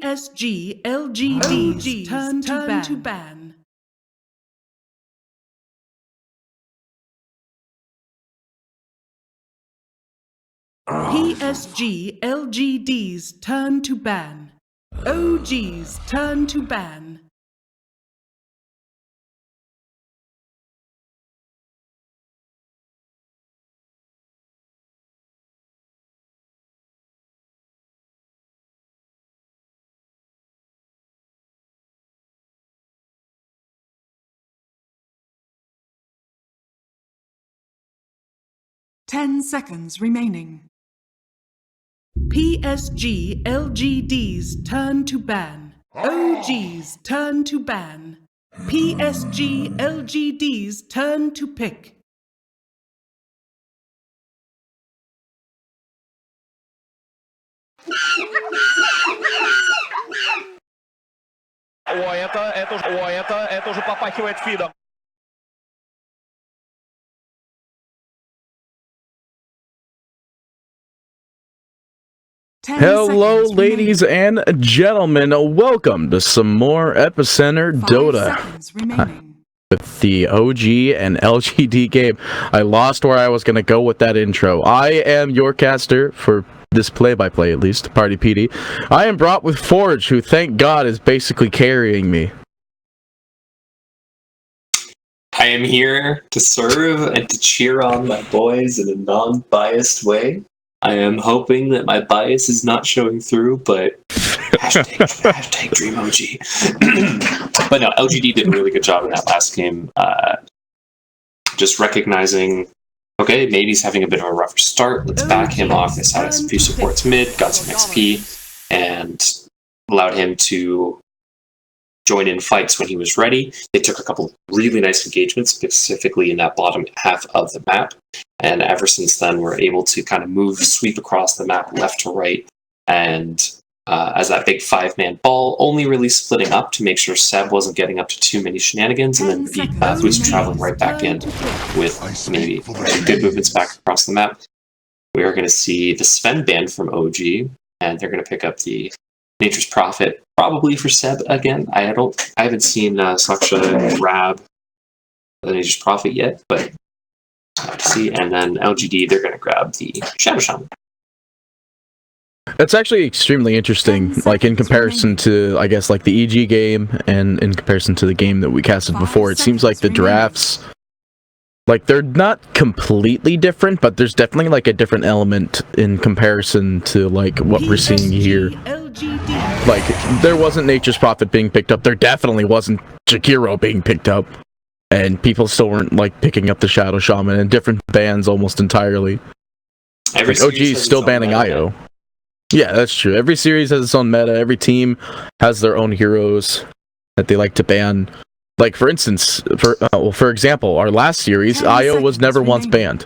PSG.LGD's turn to ban. PSG.LGD's turn to ban. OG's turn to ban. Ten seconds remaining. PSG.LGD's turn to ban. OG's turn to ban. PSG.LGD's turn to pick. Это уже попахивает фидом. Hello, ladies and gentlemen. Welcome to some more Epicenter Dota with the OG and LGD game. I lost where I was going to go with that intro. I am your caster for this play-by-play, at least, Party PD. I am brought with Forge, who, thank God, is basically carrying me. I am here to serve and to cheer on my boys in a non-biased way. I am hoping that my bias is not showing through, but hashtag Dream OG. But no, LGD did a really good job in that last game. Just recognizing, okay, maybe he's having a bit of a rougher start. Let's back him off. This had a few supports mid, got some XP, and allowed him to join in fights when he was ready. They took a couple really nice engagements, specifically in that bottom half of the map. And ever since then, we're able to kind of sweep across the map left to right. And as that big 5-man ball, only really splitting up to make sure Seb wasn't getting up to too many shenanigans, and then Boost traveling right back in with maybe good movements back across the map. We are going to see the Sven ban from OG, and they're going to pick up the Nature's Prophet, probably for Seb again. I haven't seen Saksha grab the Nature's Prophet yet, but I'll have to see. And then LGD, they're going to grab the Shadow Shaman. That's actually extremely interesting, like in comparison to, I guess, like the EG game, and in comparison to the game that we casted before. It seems like the drafts, like, they're not completely different, but there's definitely like a different element in comparison to like what we're seeing here. Like, there wasn't Nature's Prophet being picked up, there definitely wasn't Jakiro being picked up, and people still weren't like picking up the Shadow Shaman, and different bans almost entirely. Like, OG is still banning IO. Yeah, that's true. Every series has its own meta, every team has their own heroes that they like to ban. Like, for instance, for example, our last series, IO was never once banned.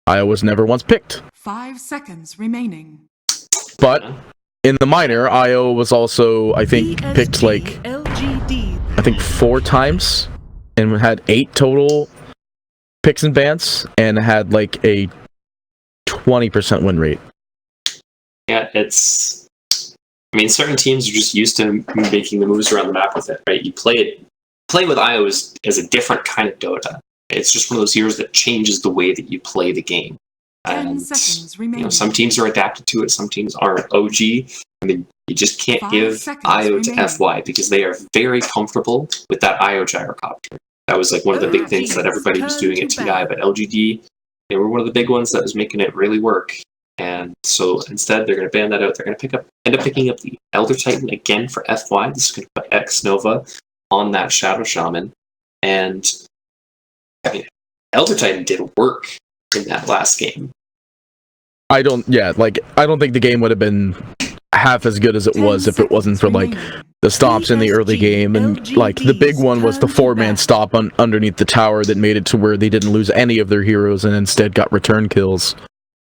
IO was never once picked. 5 seconds remaining. But in the minor, IO was also, I think, picked like, I think 4 times, and had 8 total picks and bans, and had like a 20% win rate. Yeah, I mean, certain teams are just used to making the moves around the map with it, right? You play with IO as a different kind of Dota. It's just one of those heroes that changes the way that you play the game. And some teams are adapted to it, some teams aren't. OG, I mean, you just can't give IO to FY because they are very comfortable with that IO gyrocopter. That was like one of the big things that everybody was doing at TI, but LGD, they were one of the big ones that was making it really work. And so instead, they're going to ban that out. They're going to end up picking up the Elder Titan again for FY. This is going to put X Nova on that Shadow Shaman. And I mean, Elder Titan did work in that last game. I don't think the game would have been half as good as it was if it wasn't for like the stomps in the early game, and like the big one was the 4-man stomp underneath the tower that made it to where they didn't lose any of their heroes and instead got return kills.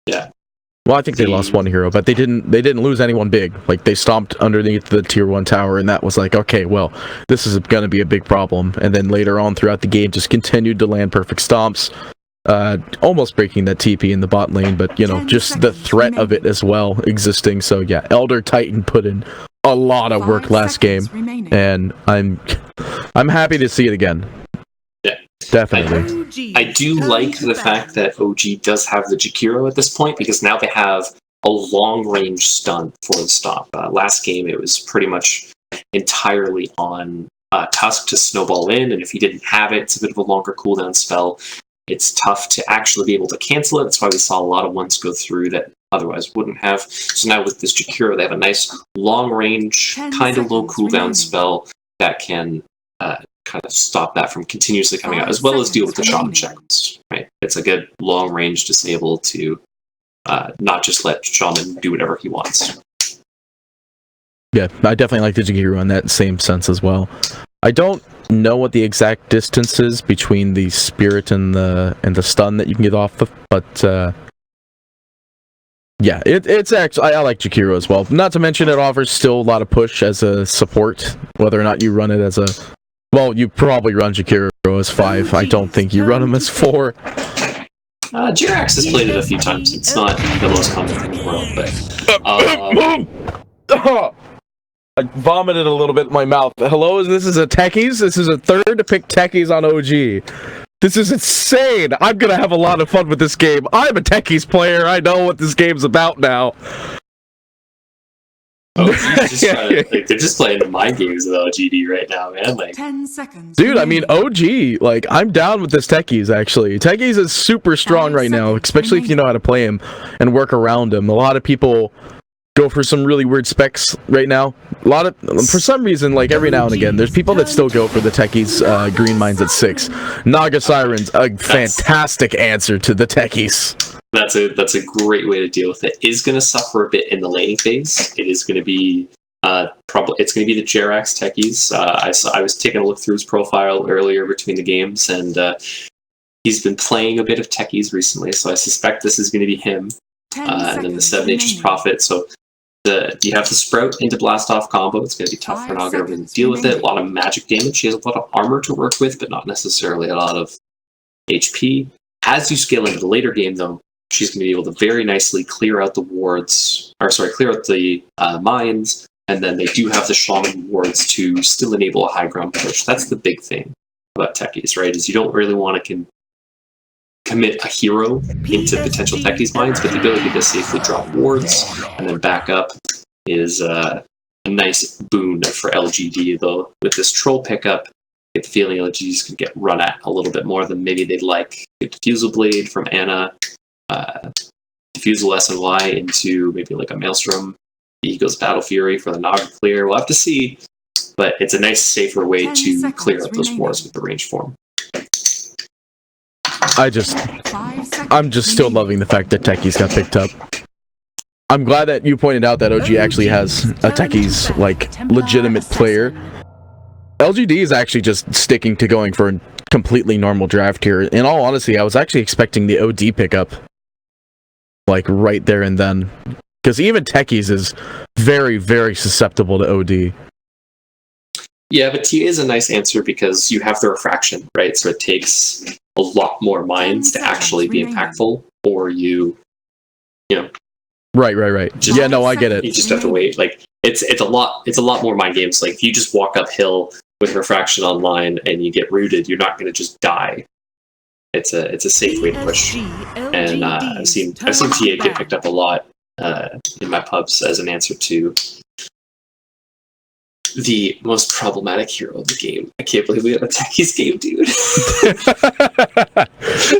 Yeah. Well, I think they lost one hero, but they didn't lose anyone big. Like, they stomped underneath the tier 1 tower, and that was like, okay, well, this is going to be a big problem. And then later on throughout the game, just continued to land perfect stomps. almost breaking that TP in the bot lane, but you know, just the threat of it as well existing. So yeah, Elder Titan put in a lot of work last game, and I'm happy to see it again. Yeah, definitely. I do like the fact that OG does have the Jakiro at this point, because now they have a long-range stun for the stop. Last game, it was pretty much entirely on Tusk to snowball in, and if he didn't have it, it's a bit of a longer cooldown spell. It's tough to actually be able to cancel it. That's why we saw a lot of ones go through that otherwise wouldn't have. So now with this Jakiro, they have a nice long-range, kind of low cooldown spell that can kind of stop that from continuously coming out, as well as deal with the Shaman checklist. Right? It's a good long-range disable to not just let Shaman do whatever he wants. Yeah, I definitely like the Jakiro in that same sense as well. I don't know what the exact distance is between the spirit and the stun that you can get off of, but yeah, it's actually I like Jakiro as well. Not to mention it offers still a lot of push as a support, whether or not you run it as a well, you probably run Jakiro as 5. I don't think you run him as 4. Jirax has played it a few times. It's not the most common thing in the world, but I vomited a little bit in my mouth. Hello, this is a Techies? This is a third to pick Techies on OG. This is insane! I'm gonna have a lot of fun with this game. I'm a Techies player, I know what this game's about now. Oh, they're just playing the mind games with LGD right now, man. Like 10 seconds. Dude, I mean, OG, like, I'm down with this Techies, actually. Techies is super strong right now, especially if you know how to play him and work around him. A lot of people go for some really weird specs right now. For some reason, like every now and again, there's people that still go for the Techies green mines at 6. Naga Siren's a fantastic answer to the Techies. That's a great way to deal with it. Is going to suffer a bit in the laning phase. It is going to be it's going to be the Jerax Techies. I was taking a look through his profile earlier between the games, and he's been playing a bit of Techies recently, so I suspect this is going to be him. And then the 7H's Prophet. So you have the Sprout into Blast Off combo. It's going to be tough for Naga to deal with it. A lot of magic damage. She has a lot of armor to work with, but not necessarily a lot of HP. As you scale into the later game, though, she's going to be able to very nicely clear out the wards, clear out the mines, and then they do have the Shaman wards to still enable a high ground push. That's the big thing about Techies, right? Is you don't really want to commit a hero into potential Techies mines, but the ability to safely drop wards and then back up is a nice boon for LGD, though. With this troll pickup, I get the feeling LGDs could get run at a little bit more than maybe they'd like. Get Diffusal Blade from Anna, Diffusal SNY into maybe like a Maelstrom. He goes Battle Fury for the Naga clear. We'll have to see, but it's a nice, safer way to clear up those wards with the range form. I'm just still loving the fact that Techies got picked up. I'm glad that you pointed out that OG actually has a Techies, like, legitimate player. LGD is actually just sticking to going for a completely normal draft here. In all honesty, I was actually expecting the OD pickup, like, right there and then. Because even Techies is very, very susceptible to OD. Yeah, but TA is a nice answer because you have the refraction, right? So it takes a lot more mines to actually be impactful, or you know. Right. Yeah, no, I get it. You just have to wait. Like it's a lot more mind games. Like if you just walk uphill with refraction online and you get rooted, you're not going to just die. It's a safe way to push. And I've seen TA get picked up a lot in my pubs as an answer to the most problematic hero of the game. I can't believe we have a Techies game, dude.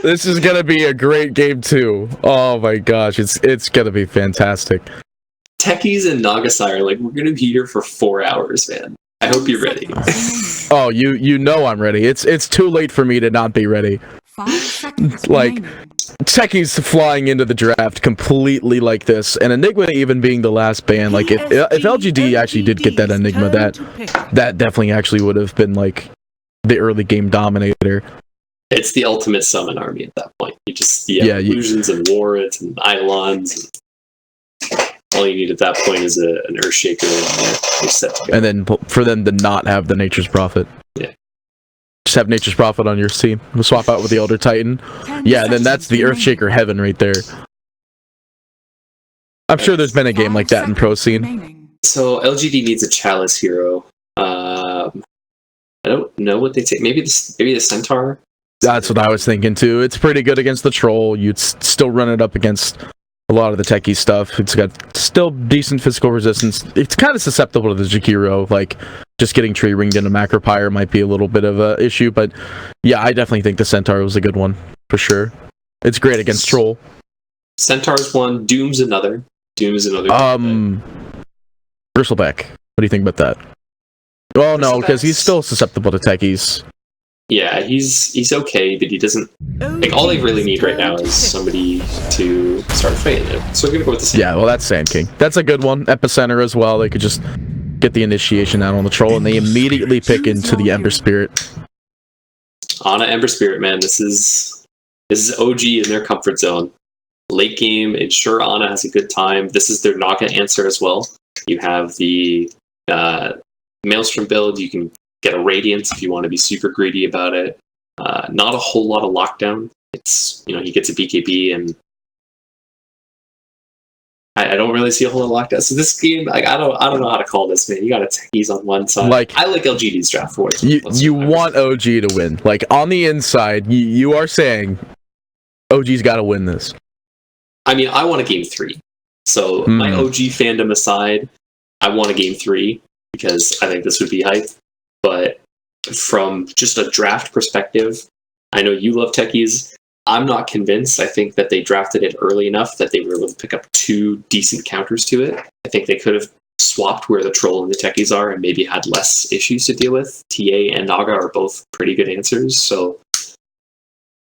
This is gonna be a great game too. Oh my gosh, it's gonna be fantastic. Techies and Nagasire, like we're gonna be here for 4 hours, man. I hope you're ready. Oh, you know I'm ready. It's too late for me to not be ready. 5 seconds Like remaining. Techies flying into the draft completely like this, and Enigma even being the last ban. Like if LGD actually did get that Enigma, that definitely actually would have been like the early game dominator. It's the ultimate summon army at that point. You just illusions and wards and Eidolons. All you need at that point is an Earthshaker, and you're set to go. And then for them to not have the Nature's Prophet. Yeah. Just have Nature's Prophet on your team. We'll swap out with the Elder Titan. 10 Yeah, then that's the seconds Earthshaker heaven right there. I'm sure there's been a game like that in pro scene. remaining. So LGD needs a Chalice hero. I don't know what they take. Maybe the Centaur. That's what I was thinking too. It's pretty good against the Troll. You'd still run it up against a lot of the techie stuff. It's got still decent physical resistance. It's kind of susceptible to the Jakiro. Like, just getting tree ringed into Macropyre might be a little bit of a issue, but yeah, I definitely think the Centaur was a good one for sure. It's great against Troll. Centaur's one. Doom's another. Bristleback. What do you think about that? Well, no, because he's still susceptible to techies. Yeah, he's okay, but he doesn't. Like, all they really need right now is somebody to start fighting him. So we're gonna go with the Sand. Yeah, well, that's Sand King. That's a good one. Epicenter as well. They could just get the initiation out on the Troll, and they immediately pick into the Ember Spirit. Ana Ember Spirit, man. This is OG in their comfort zone. Late game, ensure Ana has a good time. This is their Naga answer as well. You have the Maelstrom build. You can get a Radiance if you want to be super greedy about it. Not a whole lot of lockdown. It's, he gets a BKB, and I don't really see a whole lot of lockdown. So this game, like, I don't know how to call this, man. You got techies on one side. Like, I like LGD's draft for it. You want OG to win. Like, on the inside, you are saying OG's got to win this. I mean, I want a game 3. So my OG fandom aside, I want a game 3 because I think this would be hype. But from just a draft perspective, I know you love techies. I'm not convinced. I think that they drafted it early enough that they were able to pick up 2 decent counters to it. I think they could have swapped where the Troll and the techies are and maybe had less issues to deal with. TA and Naga are both pretty good answers. So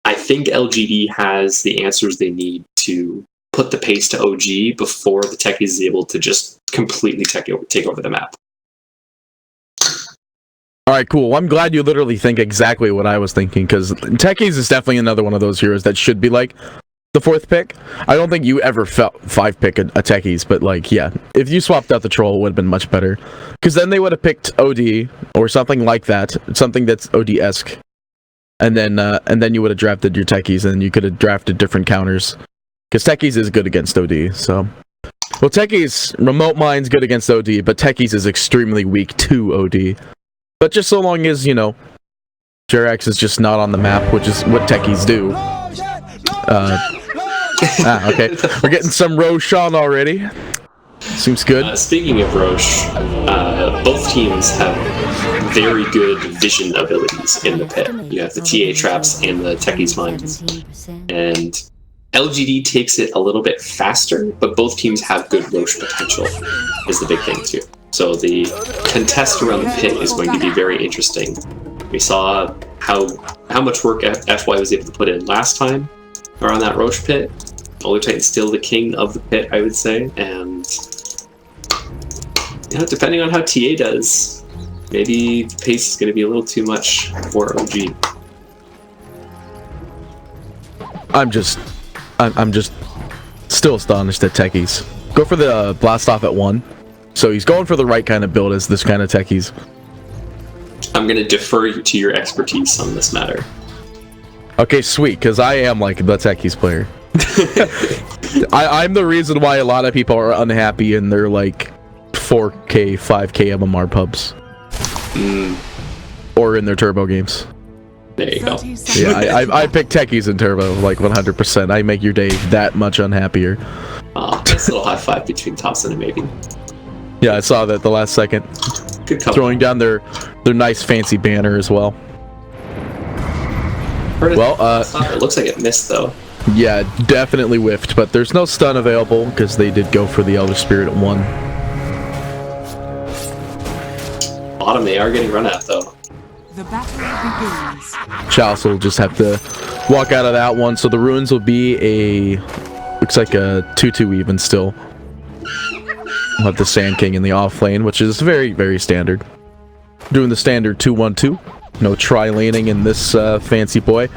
I think LGD has the answers they need to put the pace to OG before the techies is able to just completely take over the map. Alright, cool. Well, I'm glad you literally think exactly what I was thinking, because techies is definitely another one of those heroes that should be, like, the 4th pick. I don't think you ever felt 5-pick a techies, but, like, yeah. If you swapped out the Troll, it would have been much better. Because then they would have picked OD, or something like that. Something that's OD-esque. And then you would have drafted your techies, and you could have drafted different counters. Because techies is good against OD, so... Well, techies, Remote Mine's good against OD, but techies is extremely weak to OD. But just so long as, Jerax is just not on the map, which is what techies do. Okay. We're getting some Roshan already. Seems good. Speaking of Roche, both teams have very good vision abilities in the pit. You have the TA traps and the techies mines. And LGD takes it a little bit faster, but both teams have good Roche potential, is the big thing too. So the contest around the pit is going to be very interesting. We saw how much work FY was able to put in last time around that Roche pit. Elder Titan's still the king of the pit, I would say, and depending on how TA does, maybe the pace is going to be a little too much for OG. I'm just still astonished at techies. Go for the blast off at 1. So he's going for the right kind of build as this kind of techies. I'm going to defer to your expertise on this matter. Okay, sweet, because I am like the techies player. I'm the reason why a lot of people are unhappy in their like 4K, 5K MMR pubs. Or in their turbo games. There you go. Yeah, I pick techies in turbo, like 100%. I make your day that much unhappier. Nice little high five between Thompson and maybe. Yeah, I saw that the last second. Good cover. Throwing down their nice fancy banner as well. Well, it looks like it missed though. Yeah, definitely whiffed, but there's no stun available because they did go for the Elder Spirit at 1. Bottom, they are getting run at though. The battle begins. Chalice will just have to walk out of that one, so the ruins will be a... looks like a 2-2 even still. We'll have the Sand King in the off lane, which is very, very standard. Doing the standard 2-1-2. No tri-laning in this fancy boy.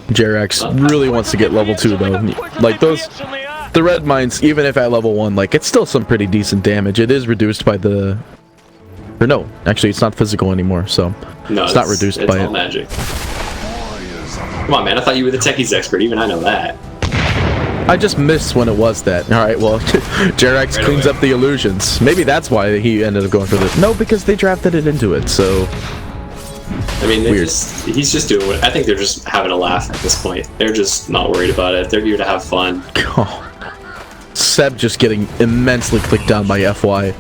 Jerax really wants to get level 2 though. Like the red mines, even if at level 1, like it's still some pretty decent damage. It is reduced by the Or no, actually it's not physical anymore, so No, it's not reduced it's by all it. magic. Come on, man. I thought you were the techies expert. Even I know that. I just missed when it was that. Alright, well, Jerax cleans up the illusions. Maybe that's why he ended up going for this. No, because they drafted it into it, so... I mean, Weird. he's just doing it. I think they're just having a laugh at this point. They're just not worried about it. They're here to have fun. Oh. Seb just getting immensely clicked down by FY.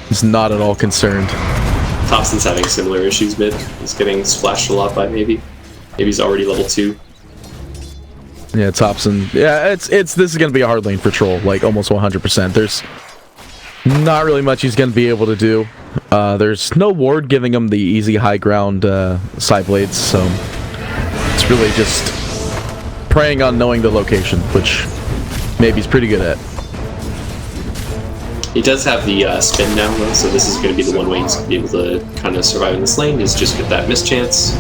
He's not at all concerned. Thompson's having similar issues mid. He's getting splashed a lot by maybe. Maybe he's already level 2. Yeah, Thompson. Yeah, this is gonna be a hard lane for Troll, like almost 100%. There's not really much he's gonna be able to do. There's no ward giving him the easy high ground side blades, so it's really just preying on knowing the location, which maybe he's pretty good at. He does have the spin now though, so this is going to be the one way he's going to be able to kind of survive in this lane, is just get that mischance,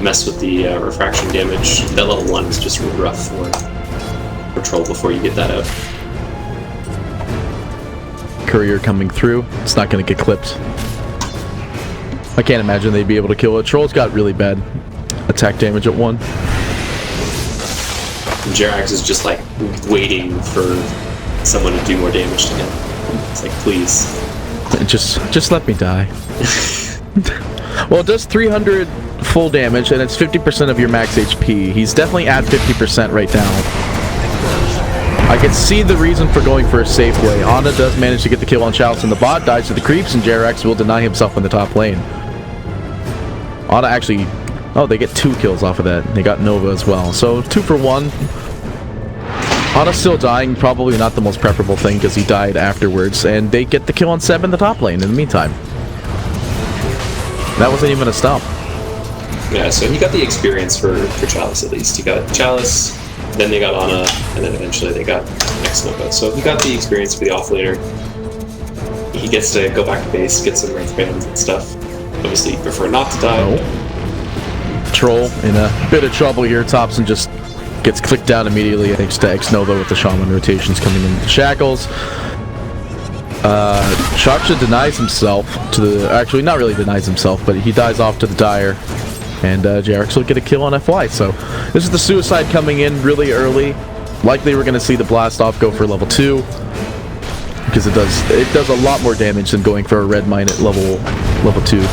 mess with the refraction damage. That level 1 is just really rough for Troll before you get that out. Courier coming through. It's not going to get clipped. I can't imagine they'd be able to kill it. Troll's got really bad attack damage at 1. And Jerax is just like waiting for someone to do more damage to him. It's like, please. Just let me die. Well, it does 300 full damage, and it's 50% of your max HP. He's definitely at 50% right now. I can see the reason for going for a safe way. Ana does manage to get the kill on Chalice in the bot, dies to the creeps, and Jerax will deny himself in the top lane. Ana actually... Oh, they get 2 kills off of that. They got Nova as well. So, 2 for 1. Ana still dying, probably not the most preferable thing because he died afterwards, and they get the kill on Seb in the top lane in the meantime. That wasn't even a stomp. Yeah, so he got the experience for Chalice at least. He got Chalice, then they got Ana, and then eventually they got Nova. So he got the experience for the offlaner. He gets to go back to base, get some rank bands and stuff. Obviously, he'd prefer not to die. Oh. Troll in a bit of trouble here. Thompson just gets clicked down immediately thanks to Nova with the Shaman rotations coming in the shackles. Shaksha denies himself to the... Actually, not really denies himself, but he dies off to the Dire. And Jerax will get a kill on FY. So this is the suicide coming in really early. Likely we're going to see the blast off go for level 2. Because it does a lot more damage than going for a red mine at level 2.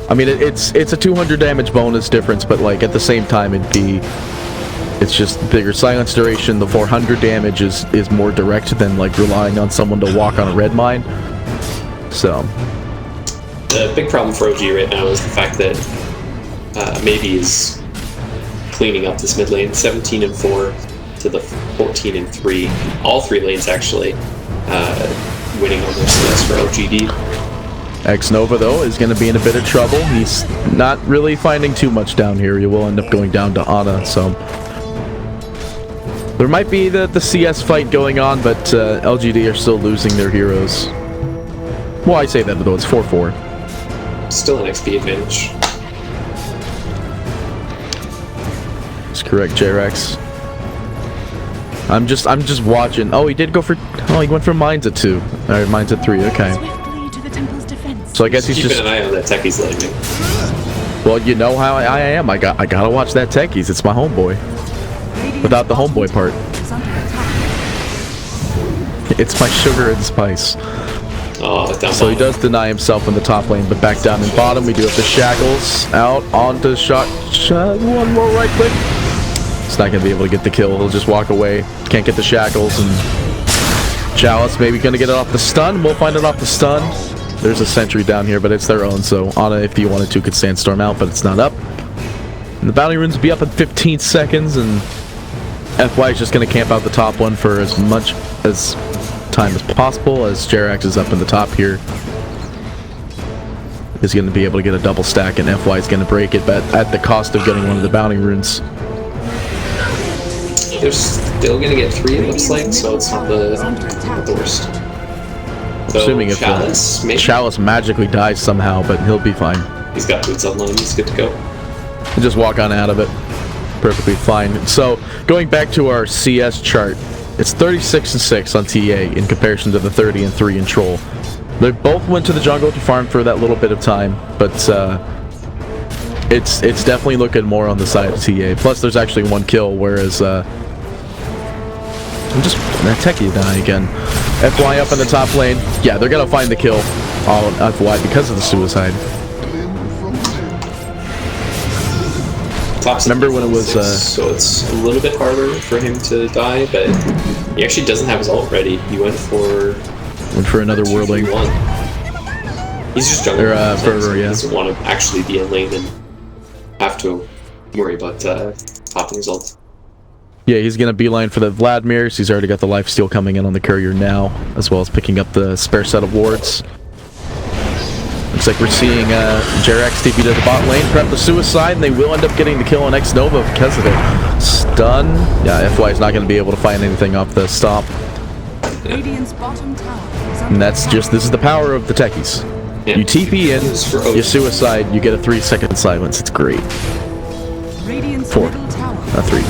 I mean, it's a 200 damage bonus difference, but like at the same time it's just bigger silence duration. The 400 damage is more direct than like relying on someone to walk on a red mine. So the big problem for OG right now is the fact that maybe is cleaning up this mid lane. 17 and 4 to the 14 and 3. All 3 lanes actually winning on their CS for LGD. Nova though is going to be in a bit of trouble. He's not really finding too much down here. He will end up going down to Ana. So there might be the CS fight going on, but LGD are still losing their heroes. Well, I say that though, it's 4-4. Still an XP advantage. That's correct, Jerax. I'm just watching. Oh, he did go for... Oh, he went for mines at 2. Alright, mines at 3, okay. Swiftly to the temple's defense. So I guess he's Keeping just... an eye on that Techie's landing. Well, you know how I am. I gotta watch that Techies. It's my homeboy. Without the homeboy part. It's my sugar and spice. Oh, down So he does deny himself in the top lane, but back down in bottom, we do have the shackles out onto shot. One more right click. It's not gonna be able to get the kill. He'll just walk away. Can't get the shackles, and Chalice maybe gonna get it off the stun. We'll find it off the stun. There's a sentry down here, but it's their own. So Ana, if you wanted to, could sandstorm out, but it's not up. And the bounty runes will be up in 15 seconds, and FY is just gonna camp out the top one for as much as time as possible, as Jerax is up in the top here. Is going to be able to get a double stack, and FY is going to break it, but at the cost of getting one of the bounty runes. They're still going to get 3, it looks like, so it's not the worst. So Assuming if Chalice, Chalice magically dies somehow, but he'll be fine. He's got boots online, he's good to go. He'll just walk on out of it. Perfectly fine. So, going back to our CS chart, it's 36 and 6 on TA in comparison to the 30 and 3 in Troll. They both went to the jungle to farm for that little bit of time, but it's definitely looking more on the side of TA. Plus, there's actually one kill, whereas I'm just Techie die again. FY up in the top lane. Yeah, they're gonna find the kill on FY because of the suicide. Remember when it was so it's a little bit harder for him to die, but he actually doesn't have his ult ready. He went for another worldling. He's just juggling. Fervor, He yeah. doesn't want to actually be in lane and have to worry about popping his ult. Yeah, he's gonna beeline for the Vladimirs. He's already got the lifesteal coming in on the courier now, as well as picking up the spare set of wards. Looks like we're seeing Jerax TP to the bot lane, prep the suicide, and they will end up getting the kill on X-Nova because of it. Stun. Yeah, FY is not going to be able to find anything off the stop. And that's just, this is the power of the techies. Yeah. You TP in, you suicide, you get a 3-second silence. It's great. 4. Not 3.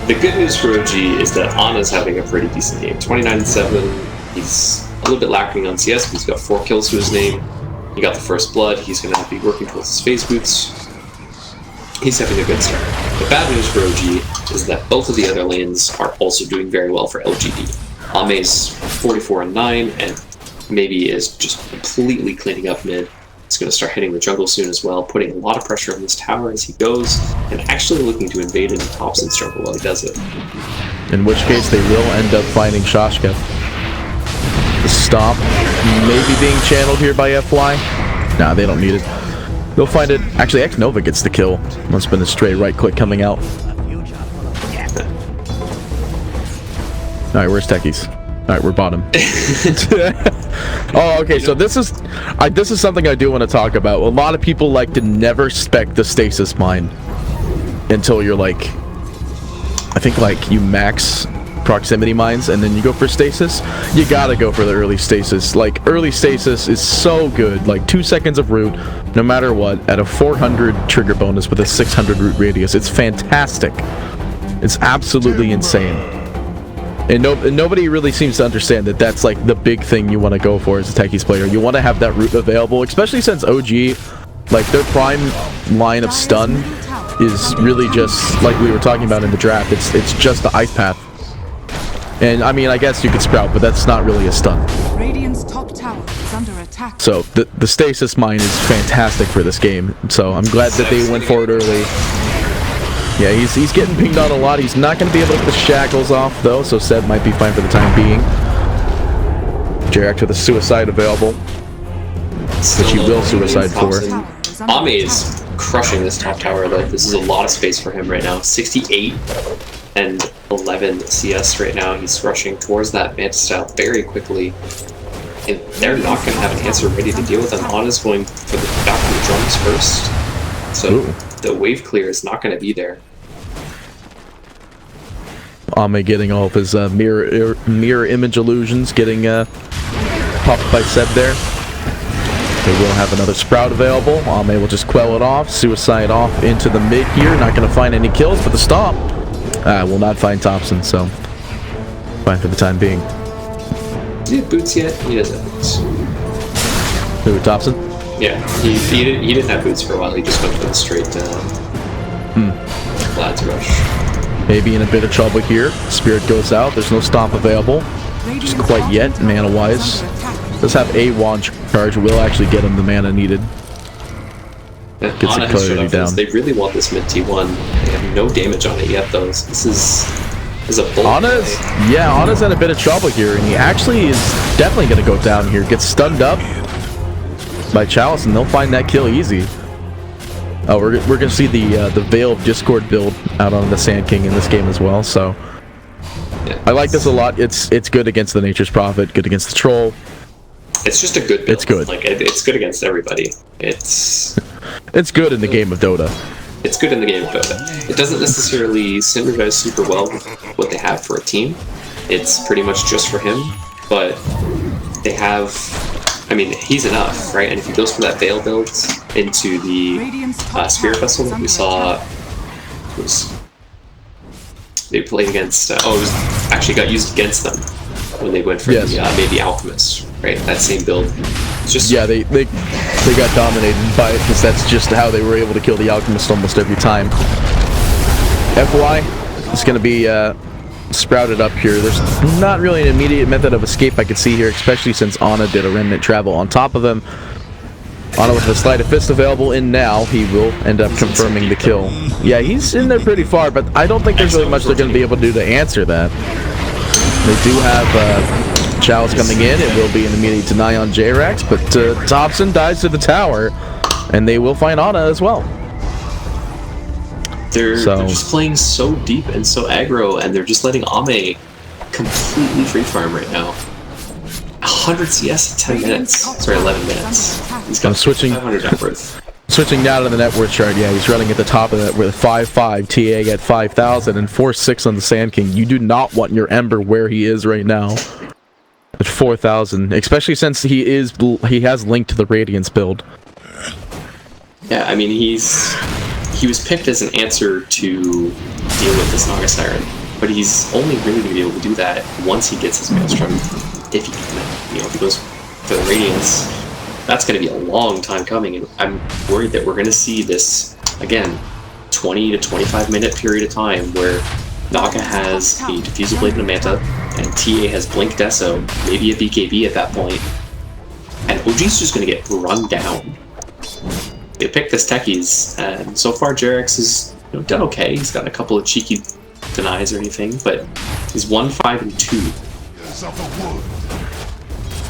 The good news for OG is that Ana's having a pretty decent game. 29-7. He's a little bit lacking on CS, but he's got 4 kills to his name. He got the first blood. He's going to be working towards his phase boots. He's having a good start. The bad news for OG is that both of the other lanes are also doing very well for LGD. Ame's 44-9, and maybe is just completely cleaning up mid. He's going to start hitting the jungle soon as well, putting a lot of pressure on this tower as he goes, and actually looking to invade into Thompson's jungle while he does it. In which case, they will end up finding Shashka. The stomp maybe being channeled here by FY. Nah, they don't need it. They'll find it. Actually, X-Nova gets the kill. Must have been a stray right click coming out. Alright, where's Techies? Alright, we're bottom. Oh, okay, so this is something I do want to talk about. A lot of people like to never spec the stasis mine until you're like, I think like you max proximity mines and then you go for stasis. You gotta go for the early stasis. Like, early stasis is so good. Like 2 seconds of root, no matter what, at a 400 trigger bonus with a 600 root radius. It's fantastic. It's absolutely insane. And nobody really seems to understand that that's like the big thing you want to go for as a techies player. You want to have that root available, especially since OG, like their prime line of stun is really just like we were talking about in the draft. It's just the ice path. And I mean, I guess you could sprout, but that's not really a stun. Radiant's top tower is under attack. So the stasis mine is fantastic for this game. So I'm glad that they went for it early. Yeah, he's getting pinged on a lot. He's not going to be able to get the shackles off though, so Seb might be fine for the time being. Jerax with a suicide available, which he will suicide for. Ame is crushing this top tower though. This is a lot of space for him right now. 68 and 11 CS right now. He's rushing towards that Manta style very quickly. And they're not going to have an answer ready to deal with him. Ana's going for the back of the drums first. So the wave clear is not going to be there. Ame getting all of his mirror image illusions getting popped by Seb there. They will have another sprout available. Ame will just quell it off. Suicide off into the mid here. Not going to find any kills, but the stomp will not find Thompson, so fine for the time being. Does he have boots yet? He doesn't have boots. Who, Thompson? Yeah, he didn't have boots for a while. He just went for the straight Vlad's rush. Maybe in a bit of trouble here. Spirit goes out. There's no stomp available. Just quite yet, mana-wise. Does have a wand charge. Will actually get him the mana needed. And Gets Ana it has showed clearly up down. this. They really want this mid T1. They have no damage on it yet, though. This is a bold Ana's, play. yeah, Ana's in a bit of trouble here, and he actually is definitely going to go down here. Gets stunned up by Chalice, and they'll find that kill easy. Oh, we're going to see the Veil of Discord build out on the Sand King in this game as well, so Yeah, I like this a lot. It's good against the Nature's Prophet, good against the Troll. it's just a good build. It's good. Like it's good against everybody. It's good in the game of Dota. It's good in the game of Dota. It doesn't necessarily synergize super well with what they have for a team. It's pretty much just for him, but they have... I mean, he's enough, right? And if he goes for that Veil build into the Spirit Vessel that we saw... They played against... it actually got used against them when they went for the maybe Alchemist, right? That same build Just Yeah, they got dominated by it because that's just how they were able to kill the Alchemist almost every time. FY is going to be sprouted up here. There's not really an immediate method of escape I could see here, especially since Ana did a remnant travel on top of him. Ana with a sleight of fist available in now, he will end up confirming the kill. Yeah, he's in there pretty far, but I don't think there's really much they're going to be able to do to answer that. They do have Chalice coming in. It will be an immediate deny on J-Rax, but Thompson dies to the tower, and they will find Ana as well. They're just playing so deep and so aggro, and they're just letting Ame completely free farm right now. 100 CS in 10 minutes. Sorry, 11 minutes. He's got 500 net worth. Switching down to the net worth chart, yeah, he's running at the top of that with 5-5, TA at 5,000, and 4-6 on the Sand King. You do not want your Ember where he is right now. At 4,000, especially since he has linked to the Radiance build. Yeah, I mean, he was picked as an answer to deal with this Naga Siren, but he's only really going to be able to do that once he gets his Maelstrom. If he can, if he goes for the Radiance, that's going to be a long time coming, and I'm worried that we're going to see this, again, 20 to 25 minute period of time where Naga has a Diffusal Blade and a Manta, and TA has Blink Deso, maybe a BKB at that point, and OG's just going to get run down. They picked this Techies, and so far J-Rax has done okay. He's got a couple of cheeky denies or anything, but he's 1-5-2.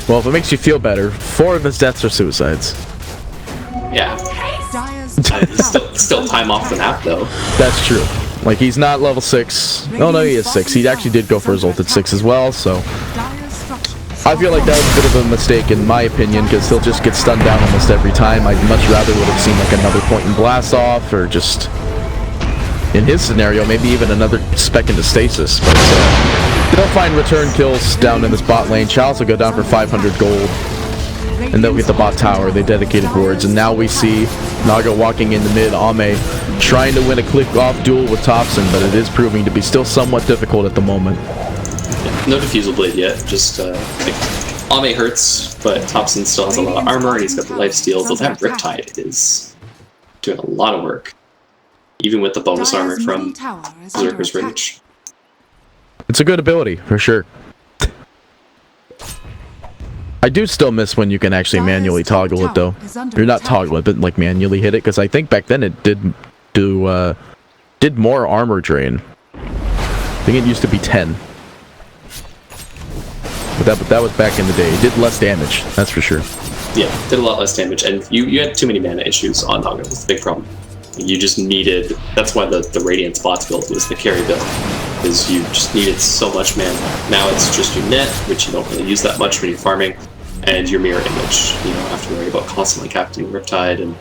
Well, if it makes you feel better, 4 of his deaths are suicides. Yeah. He's still time off the map, though. That's true. Like, he's not level 6. Oh, no, he is 6. He actually did go for his ult at 6 as well, so... I feel like that was a bit of a mistake in my opinion, because he'll just get stunned down almost every time. I'd much rather would have seen like another point and blast off, or just... in his scenario, maybe even another spec into stasis, but... they'll find return kills down in this bot lane. Chalice will go down for 500 gold. And they'll get the bot tower, they dedicated wards. And now we see Naga walking in the mid, Ame trying to win a click-off duel with Thompson, but it is proving to be still somewhat difficult at the moment. Yeah, no Diffusal Blade yet, just Ame hurts, but Thompson still has a lot of armor, and he's got the lifesteal. Though that Riptide is doing a lot of work, even with the bonus armor from Berserker's Rage. It's a good ability, for sure. I do still miss when you can actually manually toggle it, though. Or not toggle it, but like manually hit it, because I think back then it did more armor drain. I think it used to be 10. But that was back in the day. It did less damage, that's for sure. Yeah, did a lot less damage, and you had too many mana issues on Naga. That's the big problem. You just needed... that's why the Radiance bots build was the carry build. Because you just needed so much mana. Now it's just your net, which you don't really use that much when you're farming, and your mirror image. You don't have to worry about constantly casting Riptide and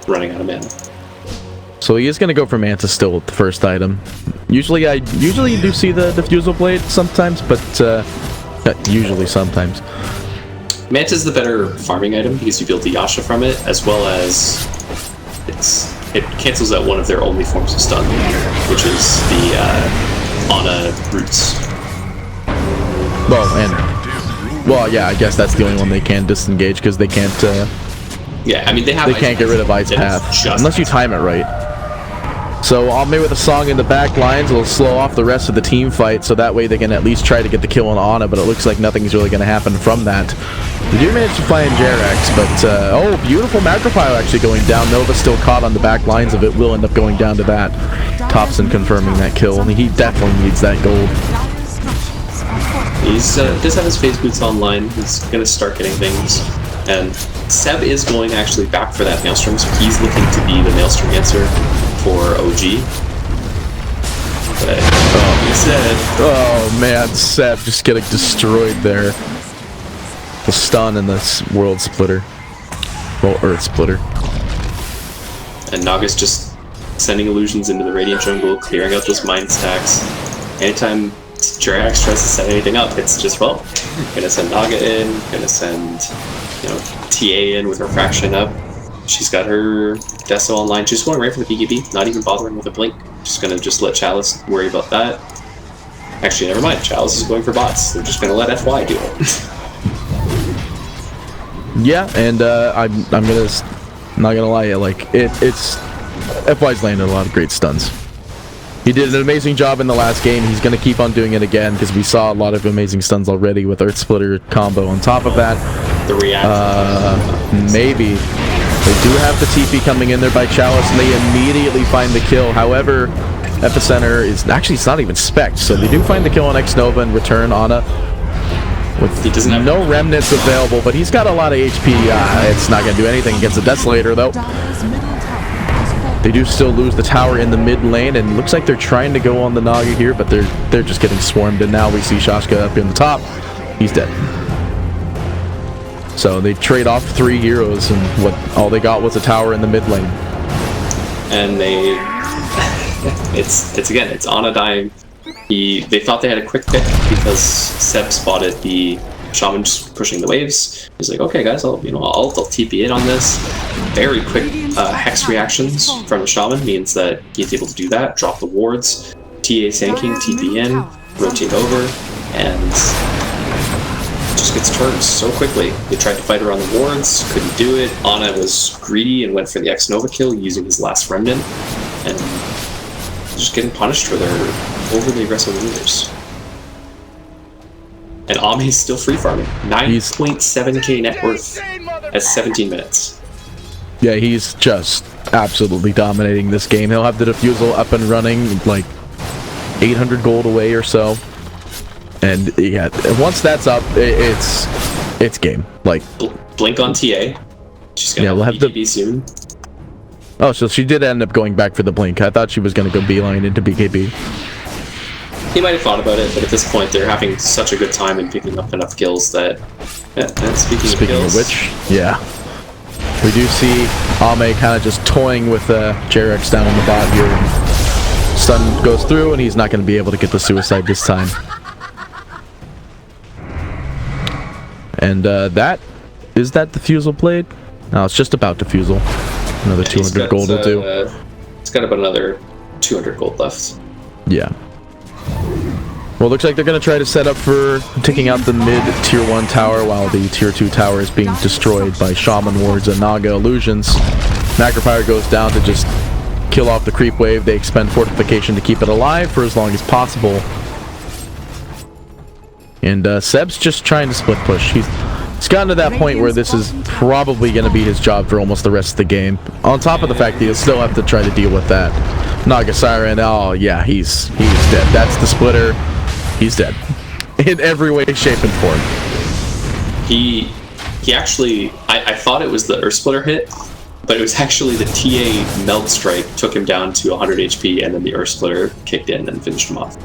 running out of mana. So he is going to go for Manta still with the first item. Usually you do see the Diffusal Blade sometimes, but usually sometimes. Manta's the better farming item because you build the Yasha from it, as well as it cancels out one of their only forms of stun, which is the Ana roots. Well, yeah, I guess that's the only one they can disengage because they can't. Yeah, I mean they can't get rid of Ice Path unless you time it right. So Ame with a song in the back lines will slow off the rest of the team fight, so that way they can at least try to get the kill on Ana, but it looks like nothing's really going to happen from that. They do manage to find J-Rax, but oh, beautiful Macropile actually going down. Nova still caught on the back lines of it, will end up going down to that. Thompson confirming that kill. He definitely needs that gold. He's does have his phase boots online. He's going to start getting things. And Seb is going actually back for that Maelstrom, so he's looking to be the Maelstrom answer for OG. But oh man, Seb just getting destroyed there. The stun and the World Splitter. Well, Earth Splitter. And Naga's just sending illusions into the Radiant Jungle, clearing out those mine stacks. Anytime J-Rax tries to set anything up, it's just, well, gonna send Naga in, gonna send, TA in with Refraction up. She's got her Deso online, just going right for the BKB, not even bothering with a blink. Just gonna let Chalice worry about that. Actually, never mind, Chalice is going for bots. They're just gonna let FY do it. Yeah, and I'm not gonna lie, like it's FY's landed a lot of great stuns. He did an amazing job in the last game. He's gonna keep on doing it again because we saw a lot of amazing stuns already with Earth Splitter combo on top of that. The reaction. Maybe they do have the TP coming in there by Chalice, and they immediately find the kill. However, Epicenter is actually, it's not even spec'd, so they do find the kill on X-Nova and return Ana. He doesn't have no remnants available, but he's got a lot of HP. It's not going to do anything against the Desolator, though. They do still lose the tower in the mid lane, and it looks like they're trying to go on the Naga here, but they're just getting swarmed, and now we see Shashka up in the top. He's dead. So they trade off 3 heroes, and all they got was a tower in the mid lane. And it's Ana dying. They thought they had a quick pick because Seb spotted the Shaman just pushing the waves. He's like, okay guys, I'll TP in on this. Very quick hex reactions from the Shaman means that he's able to do that, drop the wards, TA Sand King, TP in, rotate over, and just gets turned so quickly. They tried to fight around the wards, couldn't do it. Ana was greedy and went for the X-Nova kill using his last remnant, and just getting punished for their overly aggressive maneuvers. And Ame's still free farming. 9.7k net worth at 17 minutes. Yeah, he's just absolutely dominating this game. He'll have the defusal up and running, like 800 gold away or so. And yeah, once that's up, it's game. Like Blink on TA. She's gonna we'll have BKB soon. Oh, so she did end up going back for the blink. I thought she was going to go beeline into BKB. He might have thought about it, but at this point they're having such a good time in picking up enough kills that... Yeah, and speaking of which, yeah. We do see Ame kind of just toying with Jarex down on the bot here. Stun goes through, and he's not going to be able to get the suicide this time. And is that defusal played? No, it's just about defusal. Another 200 gold will do. It's got about another 200 gold left. Yeah. Well, looks like they're going to try to set up for taking out the mid tier 1 tower while the tier 2 tower is being destroyed by Shaman Wards and Naga Illusions. Macropyre goes down to just kill off the creep wave. They expend Fortification to keep it alive for as long as possible. And Seb's just trying to split push. He's gotten to that point where this is probably going to be his job for almost the rest of the game. On top of the fact that he'll still have to try to deal with that. Naga Siren, oh yeah, he's dead. That's the splitter. He's dead. In every way, shape, and form. He actually, I thought it was the Earth Splitter hit, but it was actually the TA Meld Strike took him down to 100 HP, and then the Earth Splitter kicked in and finished him off.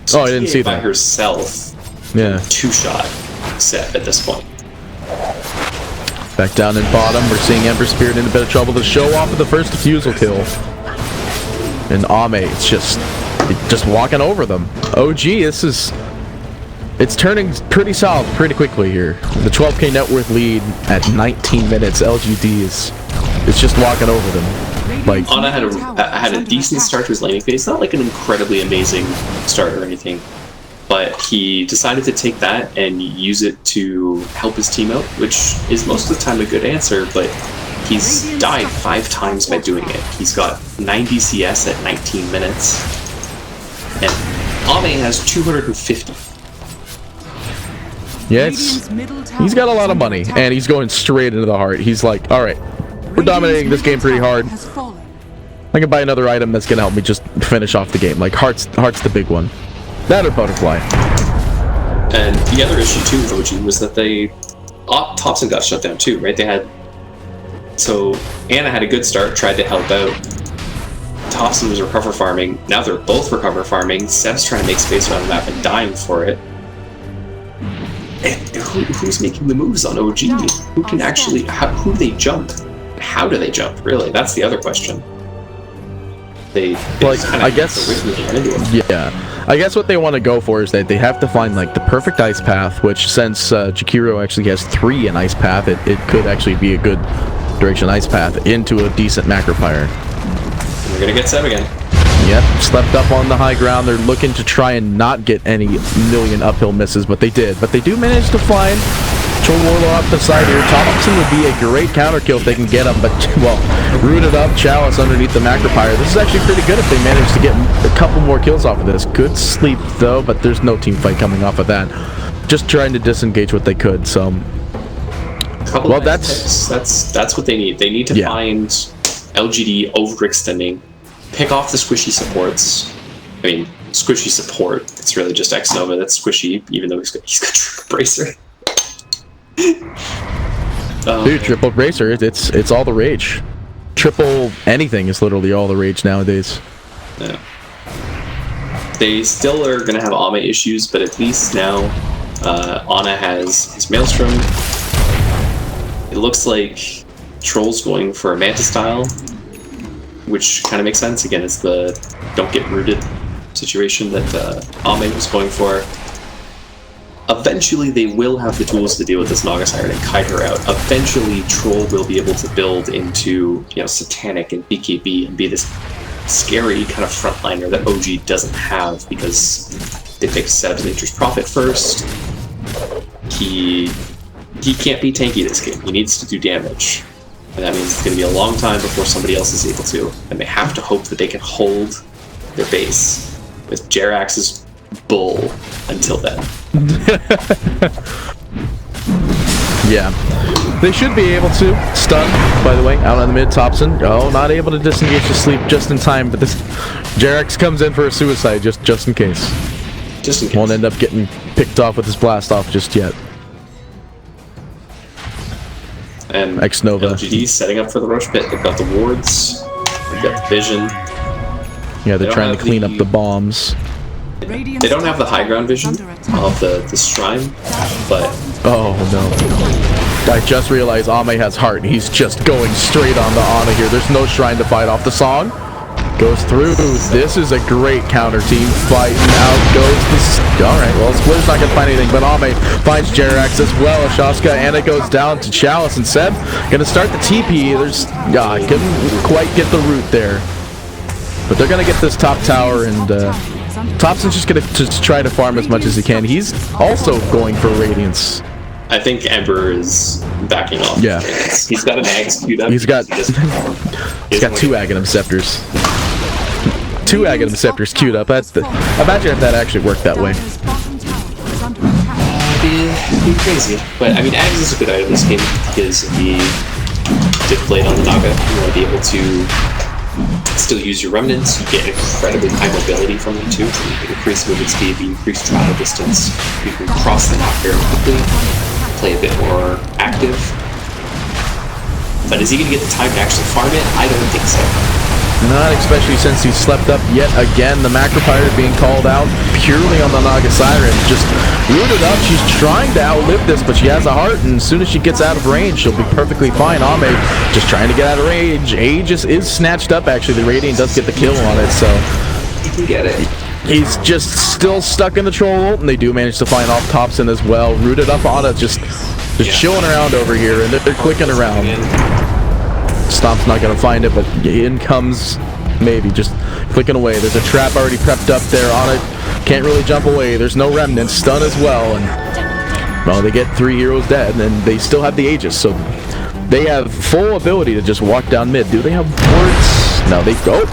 So I didn't see that. By herself, yeah, 2-shot set at this point. Back down in bottom, we're seeing Ember Spirit in a bit of trouble to show off with the first defusal kill. And Ame, it's just walking over them. OG, it's turning pretty solid pretty quickly here. The 12k net worth lead at 19 minutes. LGD is just walking over them. Like Ana had a decent start to his laning phase, not like an incredibly amazing start or anything, but he decided to take that and use it to help his team out, which is most of the time a good answer, but he's died 5 times by doing it. He's got 90 CS at 19 minutes, and Ame has 250. Yeah, he's got a lot of money, and he's going straight into the heart. He's like, alright, we're dominating this game pretty hard. I can buy another item that's gonna help me just finish off the game. Like, heart's the big one. That or butterfly. And the other issue too with OG was that Thompson got shut down too, right? So Ana had a good start, tried to help out. Thompson was recover farming. Now they're both recover farming. Seb's trying to make space around the map and dying for it. And who's making the moves on OG? Who can actually? Who do they jump? How do they jump? Really, that's the other question. I guess what they want to go for is that they have to find like the perfect ice path, which since Jakiro actually has 3 in ice path, it could actually be a good direction ice path into a decent Macropyre. We're gonna get Seb again. Yep, slept up on the high ground. They're looking to try and not get any million uphill misses, but they did. But they do manage to find Troll Warlord off the side here. Thompson would be a great counter kill if they can get him, but, well, rooted up Chalice underneath the Macropyre. This is actually pretty good if they manage to get a couple more kills off of this. Good sleep, though, but there's no team fight coming off of that. Just trying to disengage what they could, so... Well, that's what they need. They need to find LGD overextending, pick off the squishy supports. I mean, squishy support. It's really just X Nova that's squishy, even though he's got triple bracer. Dude, triple bracer, it's all the rage. Triple anything is literally all the rage nowadays. Yeah. They still are gonna have Ame issues, but at least now Ana has his Maelstrom. It looks like Troll's going for a Manta style, which kind of makes sense. Again, it's the don't get rooted situation that Ame was going for. Eventually, they will have the tools to deal with this Naga Siren and kite her out. Eventually, Troll will be able to build into, you know, Satanic and BKB and be this scary kind of frontliner that OG doesn't have because they picked Seb's Nature's Prophet first. He can't be tanky this game. He needs to do damage. And that means it's going to be a long time before somebody else is able to. And they have to hope that they can hold their base with Jerax's bull until then. Yeah. They should be able to. Stun, by the way, out on the mid. Thompson. Oh, not able to disengage to sleep just in time, but this Jerax comes in for a suicide just in case. Just in case. Won't end up getting picked off with his blast off just yet. And X Nova. LGD's setting up for the rush pit. They've got the wards. They've got vision. Yeah, they're trying to clean up the bombs. They don't have the high ground vision of the shrine, but... Oh, no. I just realized Ame has heart. He's just going straight on the Ana here. There's no shrine to fight off the song. Goes through. This is a great counter team fight. Out goes the... Alright, well, Splitter's not going to find anything, but Ame finds Jerax as well as Shaska, and it goes down to Chalice and Seb. Going to start the TP. There's... couldn't quite get the root there. But they're going to get this top tower, and Thompson's just going to just try to farm as much as he can. He's also going for Radiance. I think Ember is backing off. Yeah. He's got an Axe queued up. He's got two Aghanim Scepters. Two Aghanim Scepters queued up. Imagine if that actually worked that way. It'd be crazy. But, I mean, Axe is a good item in this game because he did Blade on the Naga. You want to be able to still use your remnants. You get incredibly high mobility from them too. You can increase movement speed, you increase travel distance, you can cross the map very quickly, play a bit more active. But is he going to get the time to actually farm it? I don't think so. Not especially since he slept up yet again. The Macropyre being called out purely on the Naga Siren. Just rooted up. She's trying to outlive this, but she has a heart, and as soon as she gets out of range, she'll be perfectly fine. Ame just trying to get out of range. Age is snatched up, actually. The Radiant does get the kill on it, so... You can get it. He's just still stuck in the troll ult, and they do manage to find off Thompson as well. Rooted up on it, just chilling around over here, and they're clicking around. Stomp's not gonna find it, but in comes maybe just clicking away. There's a trap already prepped up there on it. Can't really jump away. There's no remnants. Stun as well, and well, they get 3 heroes dead, and they still have the Aegis, so they have full ability to just walk down mid. Do they have wards? No, they go.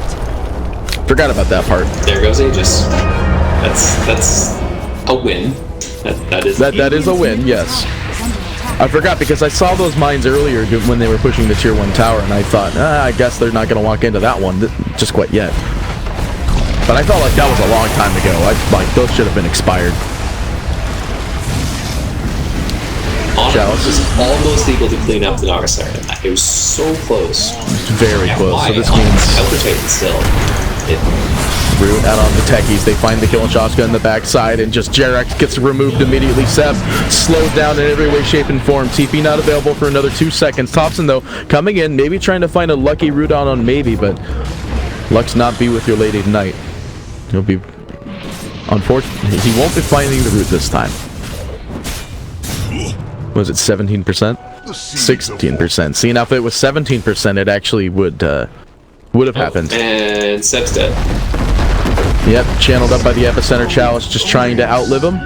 Forgot about that part. There goes Aegis. That's a win. That is a win. Yes. I forgot because I saw those mines earlier when they were pushing the tier 1 tower, and I thought, I guess they're not going to walk into that one just quite yet. But I felt like that was a long time ago. Like those should have been expired. Chalice was almost able to clean up the Naga Siren. It was so close. Very close. So this means Counter Titan still. Root out on the techies. They find the kill on Shaska in the backside, and just Jerax gets removed immediately. Seb slowed down in every way, shape, and form. TP not available for another 2 seconds. Thompson, though, coming in, maybe trying to find a lucky root on maybe, but luck's not be with your lady tonight. He'll be... Unfortunately, he won't be finding the root this time. Was it 17%? 16%. See, now if it was 17%, it actually would have happened. And Seb's dead. Yep, channeled up by the Epicenter Chalice, just trying to outlive him.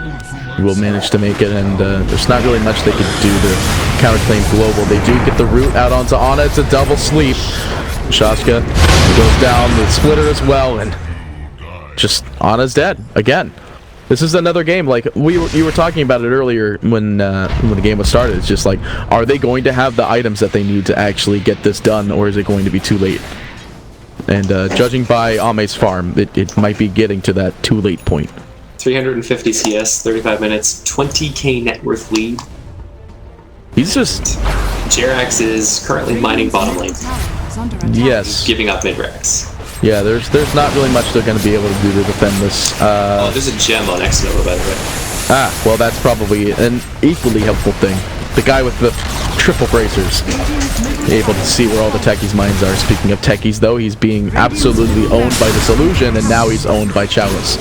will manage to make it, and there's not really much they could do to counterclaim Global. They do get the root out onto Ana. It's a double sleep. Shaska goes down the splitter as well, and just Ana's dead again. This is another game, like you were talking about it earlier when the game was started. It's just like, are they going to have the items that they need to actually get this done, or is it going to be too late? And judging by Ame's farm, it might be getting to that too late point. 350 CS, 35 minutes, 20k net worth lead. He's just... Jerax is currently mining bottom lane. Yes. Giving up mid-racks. Yeah, there's not really much they're going to be able to do to defend this. Oh, there's a gem on X-Nova, by the way. Ah, well, that's probably an equally helpful thing. The guy with the triple bracers, able to see where all the techies' minds are. Speaking of techies, though, he's being absolutely owned by this illusion, and now he's owned by Chalice.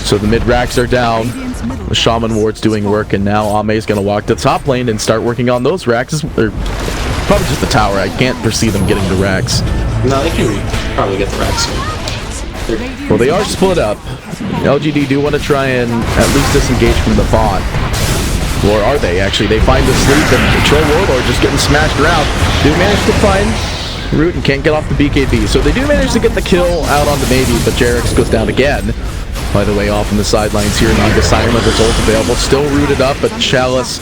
So the mid-racks are down, the Shaman Ward's doing work, and now Ame's going to walk to the top lane and start working on those racks. Or probably just the tower. I can't foresee them getting the racks. No, they can probably get the racks soon. Well, they are split up. LGD do want to try and at least disengage from the bot. Or are they, actually? They find the sleep, and Control Warlord just getting smashed around. Do manage to find Root and can't get off the BKB. So they do manage to get the kill out on the maybe, but Jerax goes down again. By the way, off on the sidelines here, Naga Siren with his ult available. Still rooted up, but Chalice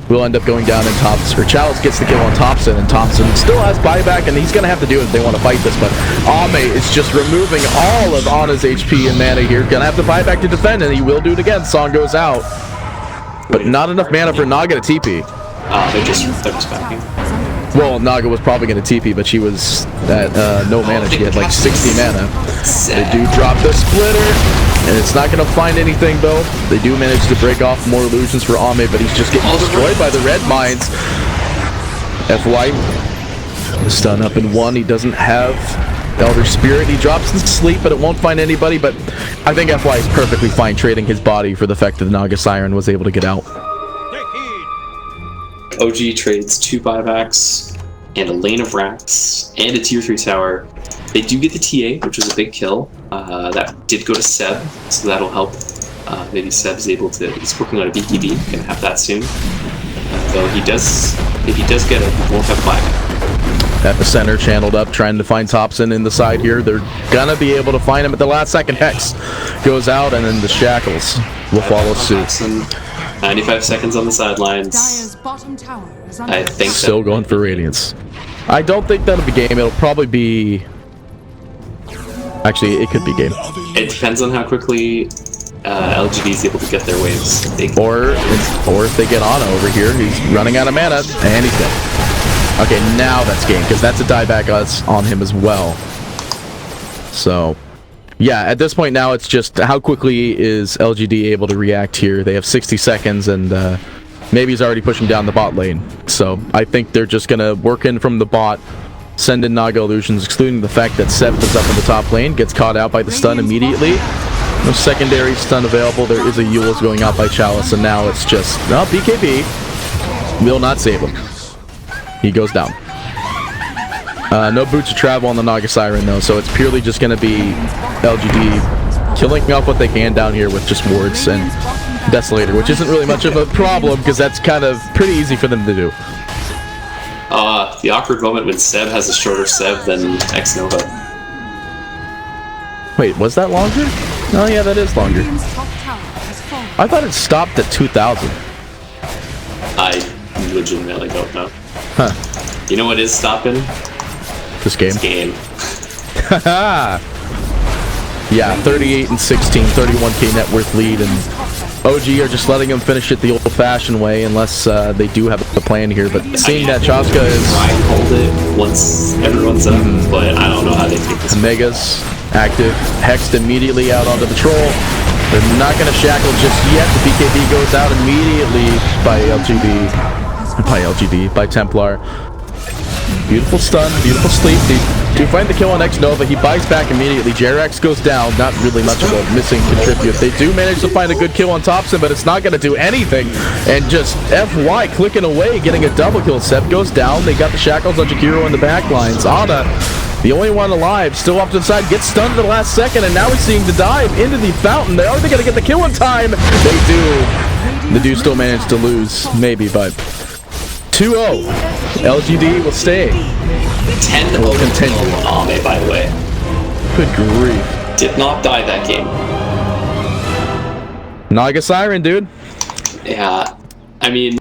will end up going down in Thompson. Or Chalice gets the kill on Thompson, and Thompson still has buyback, and he's going to have to do it if they want to fight this. But Ame is just removing all of Ana's HP and mana here. Going to have to buy back to defend, and he will do it again. Song goes out. But not enough mana for Naga to TP. They're just backing. Well, Naga was probably going to TP, but she was at no mana. She had like 60 mana. They do drop the splitter, and it's not going to find anything, though. They do manage to break off more illusions for Ame, but he's just getting destroyed by the red mines. FY, stun up in one. He doesn't have Elder Spirit. He drops the sleep, but it won't find anybody. But I think FY is perfectly fine trading his body for the fact that the Naga Siren was able to get out. OG trades 2 buybacks and a lane of racks and a tier 3 tower. They do get the TA, which was a big kill. That did go to Seb, so that'll help. Maybe Seb's able to... He's working on a BKB. Gonna have that soon. Though if he does get it, he won't have buyback. EPICENTER channeled up, trying to find Thompson in the side here. They're gonna be able to find him at the last second. Hex goes out, and then the Shackles will follow suit. 95 seconds on the sidelines. I think still going for Radiance. I don't think that'll be game. It'll probably be... Actually, it could be game. It depends on how quickly LGD is able to get their waves. Or if they get Ana over here. He's running out of mana, and he's dead. Okay, now that's game, because that's a dieback on him as well. So... yeah, at this point now, it's just how quickly is LGD able to react here. They have 60 seconds, and maybe he's already pushing down the bot lane. So I think they're just going to work in from the bot, send in Naga Illusions, excluding the fact that Seb is up in the top lane, gets caught out by the stun immediately. No secondary stun available. There is a Eul's going out by Chalice, and now it's just... no, BKB will not save him. He goes down. No boots of travel on the Naga Siren, though, so it's purely just going to be LGD killing off what they can down here with just wards and Desolator, which isn't really much of a problem, because that's kind of pretty easy for them to do. The awkward moment when Seb has a shorter Seb than X-Nova. Wait, was that longer? Oh, yeah, that is longer. I thought it stopped at 2,000. I legitimately don't know. Huh. You know what is stopping? This game. This game. Yeah, 38 and 16, 31k net worth lead, and OG are just letting them finish it the old-fashioned way, unless they do have a plan here. But seeing that Chaska is... try and hold it once everyone's up, but I don't know how they take this. Megas active, hexed immediately out onto the troll. They're not going to shackle just yet. The BKB goes out immediately by LGD, by Templar. Beautiful stun, beautiful sleep. They do find the kill on X-Nova. He buys back immediately. Jerax goes down. Not really much of a missing contribute. They do manage to find a good kill on Thompson, but it's not going to do anything. And just FY clicking away, getting a double kill. Seb goes down. They got the shackles on Jakiro in the back lines. Ana, The only one alive, still off to the side, gets stunned at the last second, and now we're seeing the dive into the fountain. Are they going to get the kill in time? They do. The dude still managed to lose, maybe, but 2-0. LGD will stay. 10 will continue. Ame, by the way. Good grief. Did not die that game. Naga Siren, dude. Yeah. I mean,